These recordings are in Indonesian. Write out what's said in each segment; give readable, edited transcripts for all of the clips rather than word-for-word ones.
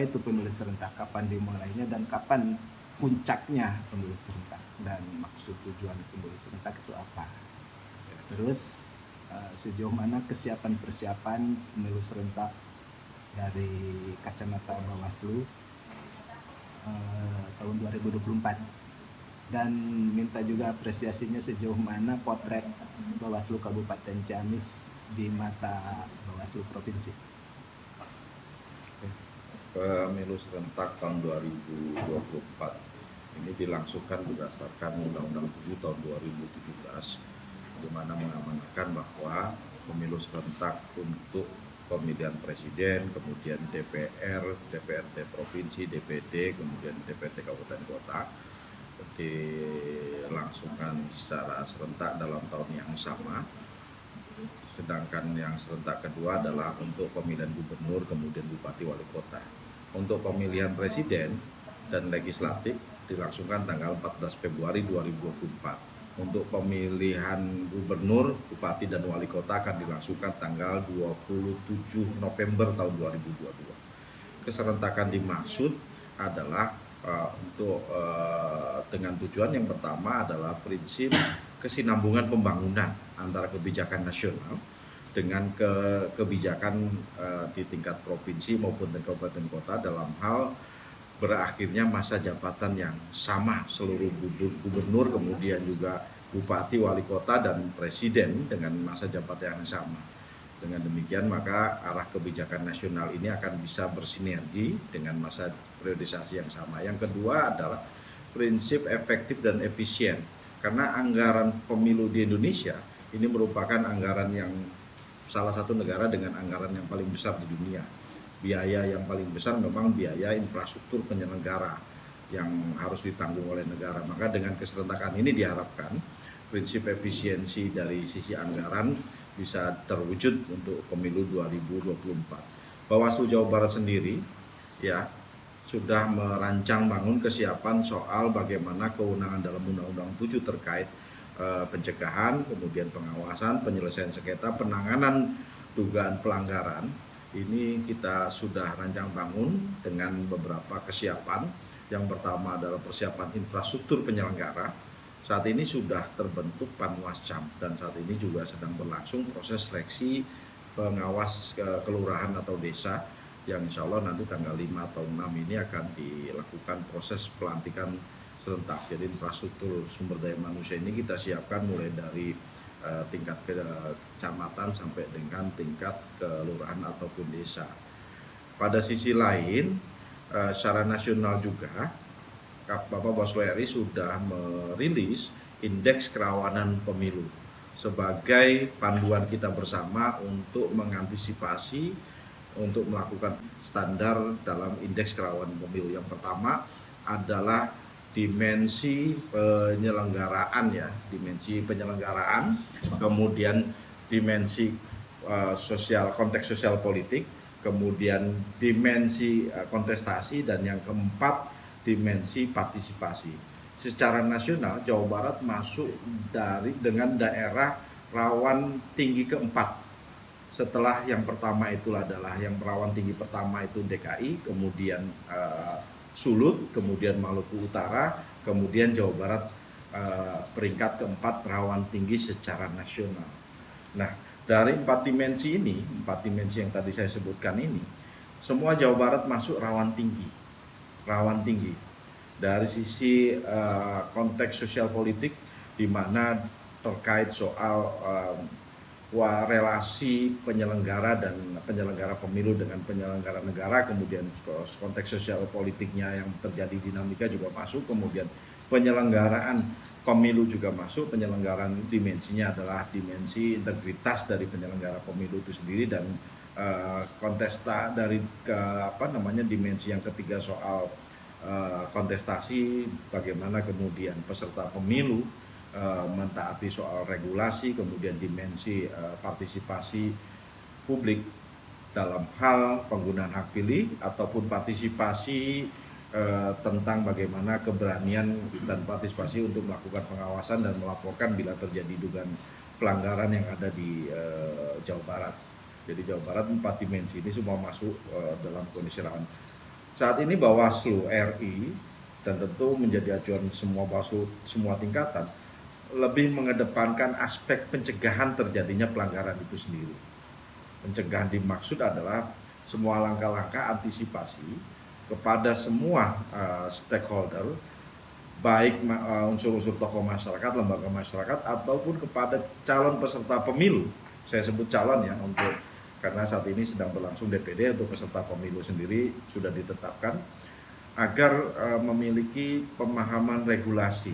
itu pemilu serentak, kapan dimulainya dan kapan puncaknya pemilu serentak, dan maksud tujuan pemilu serentak itu apa. Terus sejauh mana kesiapan persiapan pemilu serentak dari kacamata Bawaslu tahun 2024, dan minta juga apresiasinya sejauh mana potret Bawaslu Kabupaten Ciamis di mata Bawaslu Provinsi. Pemilu serentak tahun 2024 ini dilangsungkan berdasarkan Undang-Undang 7 tahun 2017, di mana mengamanatkan bahwa pemilu serentak untuk pemilihan presiden, kemudian DPR, DPRD provinsi, DPD, kemudian DPRD kabupaten kota dilangsungkan secara serentak dalam tahun yang sama. Sedangkan yang serentak kedua adalah untuk pemilihan gubernur, kemudian bupati, wali kota. Untuk pemilihan presiden dan legislatif dilangsungkan tanggal 14 Februari 2024. Untuk pemilihan gubernur, bupati, dan wali kota akan dilangsungkan tanggal 27 November tahun 2022. Keserentakan dimaksud adalah dengan tujuan yang pertama adalah prinsip kesinambungan pembangunan antara kebijakan nasional dengan kebijakan di tingkat provinsi maupun di kabupaten kota dalam hal berakhirnya masa jabatan yang sama seluruh gubernur, kemudian juga bupati, wali kota, dan presiden dengan masa jabatan yang sama. Dengan demikian maka arah kebijakan nasional ini akan bisa bersinergi dengan masa priorisasi yang sama. Yang kedua adalah prinsip efektif dan efisien, karena anggaran pemilu di Indonesia ini merupakan anggaran yang salah satu negara dengan anggaran yang paling besar di dunia. Biaya yang paling besar memang biaya infrastruktur penyelenggara yang harus ditanggung oleh negara. Maka dengan keserentakan ini diharapkan prinsip efisiensi dari sisi anggaran bisa terwujud untuk pemilu 2024. Bawaslu Jawa Barat sendiri ya sudah merancang bangun kesiapan soal bagaimana kewenangan dalam Undang-Undang 7 terkait pencegahan, kemudian pengawasan, penyelesaian sengketa, penanganan dugaan pelanggaran. Ini kita sudah rancang bangun dengan beberapa kesiapan. Yang pertama adalah persiapan infrastruktur penyelenggara. Saat ini sudah terbentuk Panwascam dan saat ini juga sedang berlangsung proses seleksi pengawas kelurahan atau desa yang insya Allah nanti tanggal 5 atau 6 ini akan dilakukan proses pelantikan serentak. Jadi infrastruktur sumber daya manusia ini kita siapkan mulai dari tingkat kecamatan sampai dengan tingkat kelurahan ataupun desa. Pada sisi lain, secara nasional juga Bapak Bawaslu RI sudah merilis indeks kerawanan pemilu sebagai panduan kita bersama untuk mengantisipasi untuk melakukan standar dalam indeks kerawanan pemilu. Yang pertama adalah dimensi penyelenggaraan ya, dimensi penyelenggaraan, kemudian dimensi sosial, konteks sosial politik, kemudian dimensi kontestasi, dan yang keempat dimensi partisipasi. Secara nasional Jawa Barat masuk dengan daerah rawan tinggi keempat. Setelah yang pertama itu adalah yang rawan tinggi pertama itu DKI, kemudian Sulut, kemudian Maluku Utara, kemudian Jawa Barat peringkat keempat rawan tinggi secara nasional. Nah, dari empat dimensi yang tadi saya sebutkan ini, semua Jawa Barat masuk rawan tinggi dari sisi konteks sosial politik, di mana terkait soal relasi penyelenggara dan penyelenggara pemilu dengan penyelenggara negara, kemudian konteks sosial politiknya yang terjadi dinamika juga masuk, kemudian penyelenggaraan pemilu juga masuk. Penyelenggaraan dimensinya adalah dimensi integritas dari penyelenggara pemilu itu sendiri, dan kontesta dari dimensi yang ketiga soal kontestasi, bagaimana kemudian peserta pemilu mentaati soal regulasi, kemudian dimensi partisipasi publik dalam hal penggunaan hak pilih ataupun partisipasi tentang bagaimana keberanian dan partisipasi untuk melakukan pengawasan dan melaporkan bila terjadi dugaan pelanggaran yang ada di Jawa Barat. Jadi Jawa Barat 4 dimensi ini semua masuk dalam kondisi rawan. Saat ini Bawaslu RI dan tentu menjadi acuan semua Bawaslu semua tingkatan lebih mengedepankan aspek pencegahan terjadinya pelanggaran itu sendiri. Pencegahan dimaksud adalah semua langkah-langkah antisipasi kepada semua stakeholder, baik unsur-unsur tokoh masyarakat, lembaga masyarakat, ataupun kepada calon peserta pemilu. Saya sebut calon ya, untuk karena saat ini sedang berlangsung DPD, untuk peserta pemilu sendiri sudah ditetapkan, agar memiliki pemahaman regulasi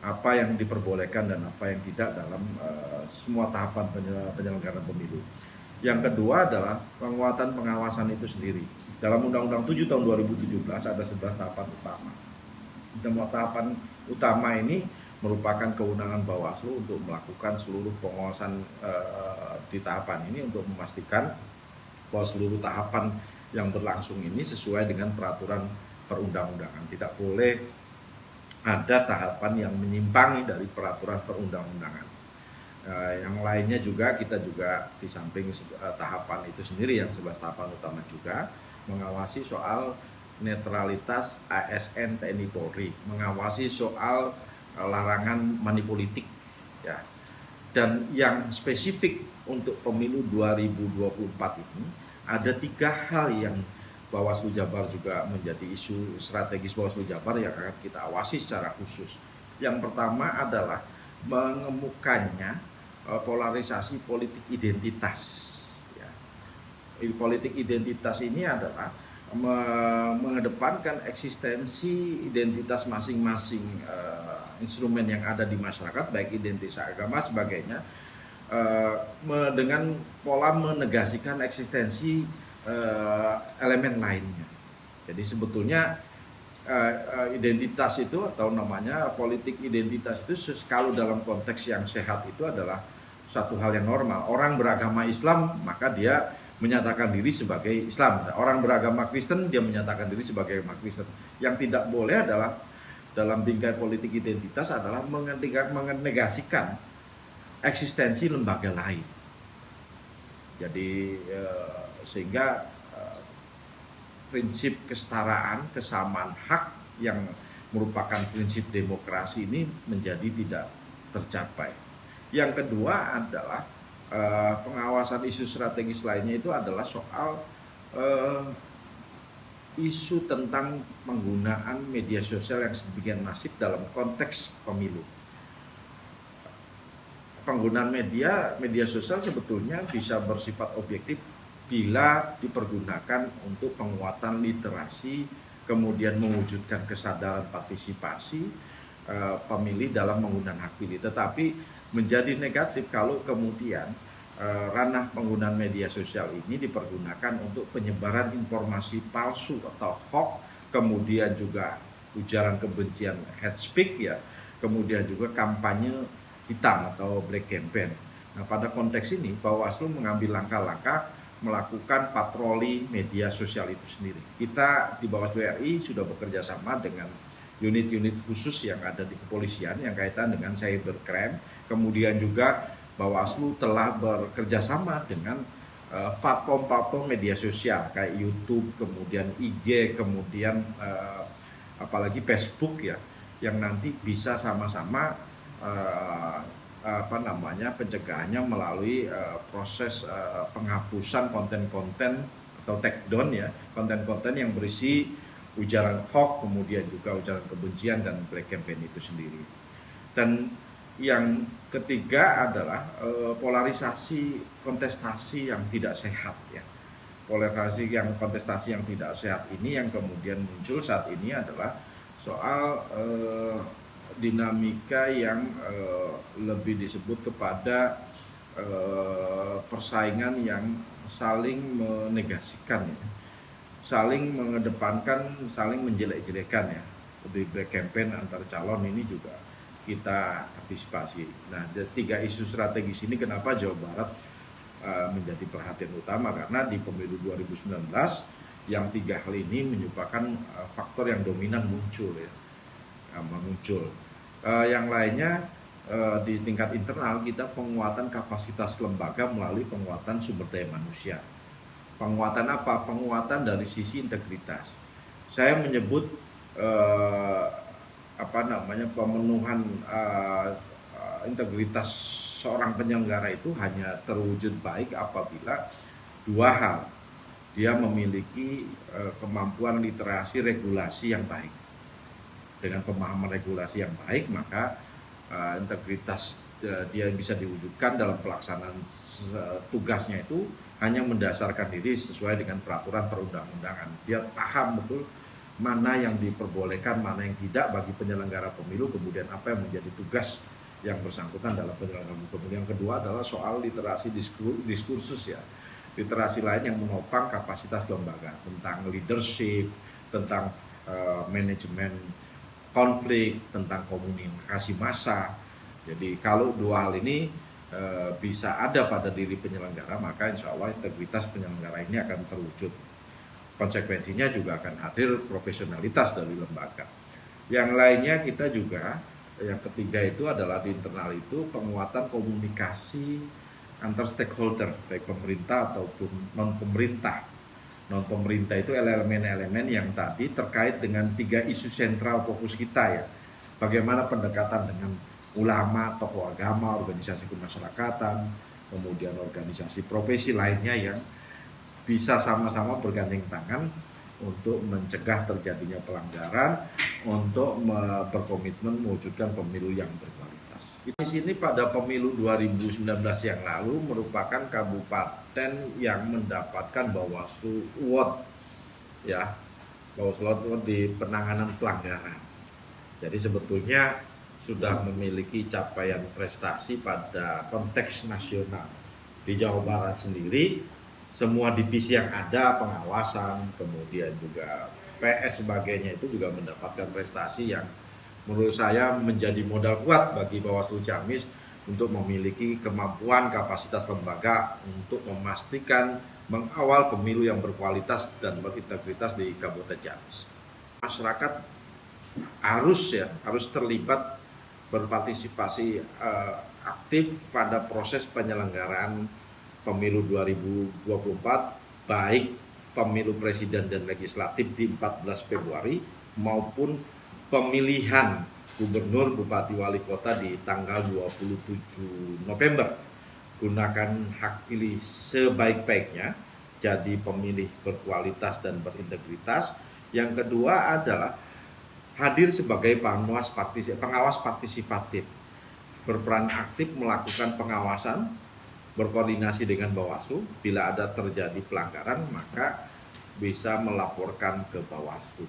apa yang diperbolehkan dan apa yang tidak dalam semua tahapan penyelenggaraan pemilu. Yang kedua adalah penguatan pengawasan itu sendiri. Dalam Undang-Undang 7 tahun 2017 ada 11 tahapan utama. Tahapan utama ini merupakan kewenangan Bawaslu untuk melakukan seluruh pengawasan di tahapan ini untuk memastikan bahwa seluruh tahapan yang berlangsung ini sesuai dengan peraturan perundang-undangan. Tidak boleh ada tahapan yang menyimpangi dari peraturan perundang-undangan. Yang lainnya juga kita juga di samping tahapan itu sendiri yang 11 tahapan utama juga mengawasi soal netralitas ASN TNI Polri, mengawasi soal larangan money politik ya. Dan yang spesifik untuk pemilu 2024 ini ada 3 hal yang Bawaslu Jabar juga menjadi isu strategis Bawaslu Jabar yang akan kita awasi secara khusus. Yang pertama adalah mengemukanya polarisasi politik identitas. Ya. Politik identitas ini adalah mengedepankan eksistensi identitas masing-masing instrumen yang ada di masyarakat, baik identitas agama sebagainya, dengan pola menegasikan eksistensi elemen lainnya. Jadi sebetulnya identitas itu atau namanya politik identitas itu kalau dalam konteks yang sehat itu adalah satu hal yang normal. Orang beragama Islam maka dia menyatakan diri sebagai Islam. Orang beragama Kristen dia menyatakan diri sebagai umat Kristen. Yang tidak boleh adalah dalam bingkai politik identitas adalah menegasikan eksistensi lembaga lain. Jadi sehingga prinsip kesetaraan, kesamaan hak yang merupakan prinsip demokrasi ini menjadi tidak tercapai. Yang kedua adalah pengawasan isu strategis lainnya itu adalah soal isu tentang penggunaan media sosial yang sedemikian masif dalam konteks pemilu. Penggunaan media sosial sebetulnya bisa bersifat objektif bila dipergunakan untuk penguatan literasi, kemudian mewujudkan kesadaran partisipasi pemilih dalam menggunakan hak pilih. Tetapi menjadi negatif kalau kemudian ranah penggunaan media sosial ini dipergunakan untuk penyebaran informasi palsu atau hoax, kemudian juga ujaran kebencian hate speech ya, kemudian juga kampanye hitam atau black campaign. Nah, pada konteks ini Bawaslu mengambil langkah-langkah melakukan patroli media sosial itu sendiri. Kita di Bawaslu RI sudah bekerja sama dengan unit-unit khusus yang ada di kepolisian yang kaitan dengan cybercrime. Kemudian juga Bawaslu telah bekerja sama dengan platform-platform media sosial kayak YouTube, kemudian IG, kemudian apalagi Facebook ya, yang nanti bisa sama-sama pencegahannya melalui proses penghapusan konten-konten atau take down ya, konten-konten yang berisi ujaran hoax, kemudian juga ujaran kebencian dan black campaign itu sendiri. Dan yang ketiga adalah polarisasi kontestasi yang tidak sehat ya. Kontestasi yang tidak sehat ini yang kemudian muncul saat ini adalah soal dinamika yang lebih disebut kepada persaingan yang saling menegasikan ya, saling mengedepankan, saling menjelek-jelekan ya. Di black campaign antar calon ini juga kita antisipasi. Nah, 3 isu strategis ini kenapa Jawa Barat menjadi perhatian utama, karena di pemilu 2019 yang 3 hal ini menyebabkan faktor yang dominan muncul ya. Yang lainnya di tingkat internal kita penguatan kapasitas lembaga melalui penguatan sumber daya manusia. Penguatan apa? Penguatan dari sisi integritas. saya menyebut pemenuhan integritas seorang penyelenggara itu hanya terwujud baik apabila dua hal. Dia memiliki kemampuan literasi regulasi yang baik. Dengan pemahaman regulasi yang baik, maka integritas dia bisa diwujudkan dalam pelaksanaan tugasnya itu hanya mendasarkan diri sesuai dengan peraturan perundang-undangan. Dia paham betul mana yang diperbolehkan, mana yang tidak bagi penyelenggara pemilu, kemudian apa yang menjadi tugas yang bersangkutan dalam penyelenggaraan pemilu. Yang kedua adalah soal literasi diskursus ya. Literasi lain yang menopang kapasitas lembaga tentang leadership, tentang manajemen konflik, tentang komunikasi massa. Jadi kalau dua hal ini bisa ada pada diri penyelenggara, maka insya Allah integritas penyelenggara ini akan terwujud. Konsekuensinya juga akan hadir profesionalitas dari lembaga. Yang lainnya kita juga, yang ketiga itu adalah di internal itu penguatan komunikasi antar stakeholder, baik pemerintah ataupun non-pemerintah. Non-pemerintah itu elemen-elemen yang tadi terkait dengan 3 isu sentral fokus kita ya. Bagaimana pendekatan dengan ulama, tokoh agama, organisasi kemasyarakatan, kemudian organisasi profesi lainnya yang bisa sama-sama bergandeng tangan untuk mencegah terjadinya pelanggaran, untuk berkomitmen mewujudkan pemilu yang berkualitas. Di sini pada pemilu 2019 yang lalu merupakan kabupaten yang mendapatkan Bawaslu Award ya, Bawaslu Award di penanganan pelanggaran. Jadi sebetulnya sudah memiliki capaian prestasi pada konteks nasional. Di Jawa Barat sendiri semua divisi yang ada, pengawasan, kemudian juga PS sebagainya itu juga mendapatkan prestasi yang menurut saya menjadi modal kuat bagi Bawaslu Ciamis untuk memiliki kemampuan kapasitas lembaga untuk memastikan mengawal pemilu yang berkualitas dan berintegritas di Kabupaten Ciamis. Masyarakat harus terlibat berpartisipasi aktif pada proses penyelenggaraan pemilu 2024, baik pemilu presiden dan legislatif di 14 Februari maupun pemilihan gubernur, bupati, wali kota di tanggal 27 November. Gunakan hak pilih sebaik-baiknya, jadi pemilih berkualitas dan berintegritas. Yang kedua adalah hadir sebagai pengawas partisipatif, berperan aktif melakukan pengawasan, berkoordinasi dengan Bawaslu. Bila ada terjadi pelanggaran, maka bisa melaporkan ke Bawaslu.